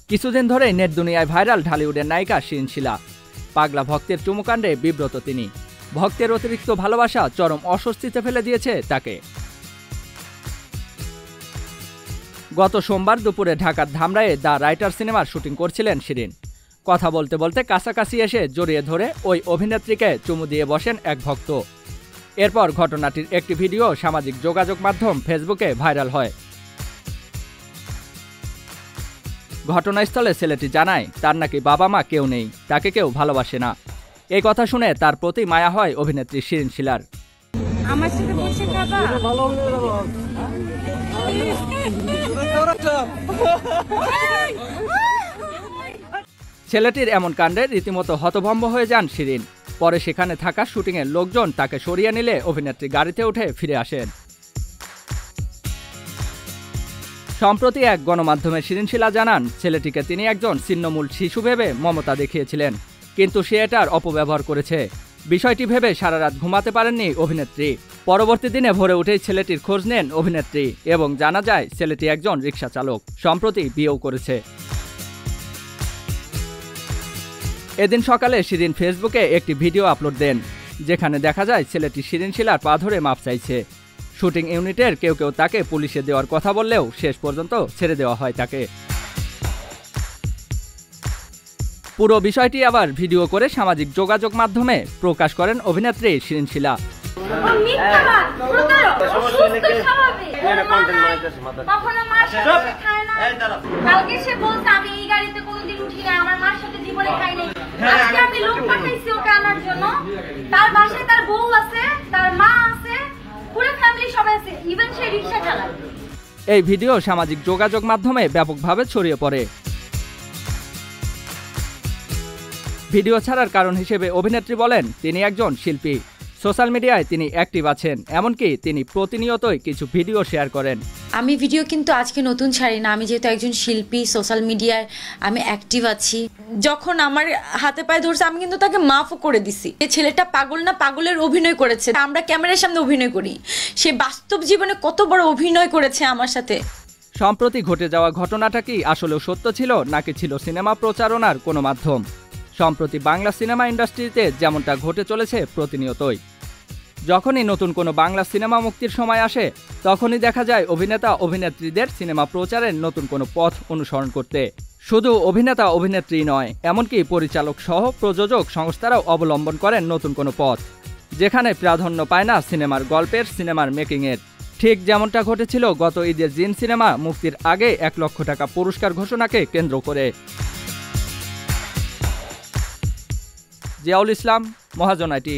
কিছুদিন ধরেই নেট দুনিয়ায় ভাইরাল ঢালিউডের নায়িকা শিরিন শিলা। পাগলা ভক্তের চুমুকাণ্ডে বিব্রত তিনি। ভক্তের অতিরিক্ত ভালোবাসা চরম অস্বস্তিতে ফেলে দিয়েছে তাকে। গত সোমবার দুপুরে ঢাকার ধামরায়ে দ্য রাইটার সিনেমার শুটিং করছিলেন শিরিন। কথা বলতে বলতে কাছাকাছি এসে জড়িয়ে ধরে ওই অভিনেত্রীকে চুমু দিয়ে বসেন এক ভক্ত। এরপর ঘটনাটির একটি ভিডিও সামাজিক যোগাযোগ মাধ্যম ফেসবুকে ভাইরাল হয়। ঘটনাস্থলে ছেলেটি জানায় তার নাকি বাবা মা কেউ নেই, তাকে কেউ ভালোবাসে না। এই কথা শুনে তার প্রতি মায়া হয় অভিনেত্রী শিরিন শিলার। ছেলেটির এমন কাণ্ডে রীতিমতো হতভম্ব হয়ে যান শিরিন। পরে সেখানে থাকা শুটিংয়ের লোকজন তাকে সরিয়ে নিলে অভিনেত্রী গাড়িতে উঠে ফিরে আসেন। সম্প্রতি এক গণমাধ্যমে শিরিন শিলা জানান, ছেলেটিকে তিনি একজন ছিন্নমূল শিশু ভেবে মমতা দেখিয়েছিলেন, কিন্তু সে এটার অপব্যবহার করেছে। বিষয়টি ভেবে সারা রাত ঘুমাতে পারেননি অভিনেত্রী। পরবর্তী দিনে ভোরে উঠেই ছেলেটির খোঁজ নেন অভিনেত্রী এবং জানা যায় ছেলেটি একজন রিকশা চালক, সম্প্রতি বিয়েও করেছে। এদিন সকালে শিরিন ফেসবুকে একটি ভিডিও আপলোড দেন, যেখানে দেখা যায় ছেলেটি শিরিন শিলার পা ধরে মাপ চাইছে। শুটিং ইউনিটের কেউ কেউ তাকে পুলিশে দেওয়ার কথা বললেও শেষ পর্যন্ত ছেড়ে দেওয়া হয় তাকে। পুরো বিষয়টি আবার ভিডিও করে সামাজিক যোগাযোগ মাধ্যমে প্রকাশ করেন অভিনেত্রী শিরিন শিলা। এই ভিডিও সামাজিক যোগাযোগ মাধ্যমে ব্যাপকভাবে ছড়িয়ে পড়ে। ভিডিও ছাড়ার কারণ হিসেবে অভিনেত্রী বলেন, তিনি একজন শিল্পী, সোশ্যাল মিডিয়ায় তিনি অ্যাক্টিভ আছেন, এমনকি তিনি প্রতিনিয়তই কিছু ভিডিও শেয়ার করেন। আমি ভিডিও কিন্তু আজকে নতুন ছাড়ি না, আমি যেহেতু একজন শিল্পী, সোশ্যাল মিডিয়ায় আমি অ্যাক্টিভ আছি। যখন আমার হাতে পায়ে ধরছে আমি কিন্তু তাকে মাফও করে দিছি। ছেলেটা পাগল না, পাগলের অভিনয় করেছে। আমরা ক্যামেরার সামনে অভিনয় করি, সে বাস্তব জীবনে কত বড় অভিনয় করেছে আমার সাথে। সম্প্রতি ঘটে যাওয়া ঘটনাটা কি আসলেও সত্য ছিল, নাকি ছিল সিনেমা প্রচারণার কোনো মাধ্যম? সম্প্রতি বাংলা সিনেমা ইন্ডাস্ট্রিতে যেমনটা ঘটে চলেছে প্রতিনিয়তই। যখনই নতুন কোনো বাংলা সিনেমা মুক্তির সময় আসে, তখনই দেখা যায় অভিনেতা অভিনেত্রীদের সিনেমা প্রচারের নতুন কোনো পথ অনুসরণ করতে। শুধু অভিনেতা অভিনেত্রী নয়, এমনকি পরিচালক সহ প্রযোজক সংস্থারাও অবলম্বন করেন নতুন কোনো পথ, যেখানে প্রাধান্য পায় না সিনেমার গল্পের, সিনেমার মেকিংয়ের। ঠিক যেমনটা ঘটেছিল গত ঈদের জিন সিনেমা মুক্তির আগে 1 লক্ষ টাকা পুরস্কার ঘোষণাকে কেন্দ্র করে। জিয়াউল ইসলাম, মহাজন আইটি।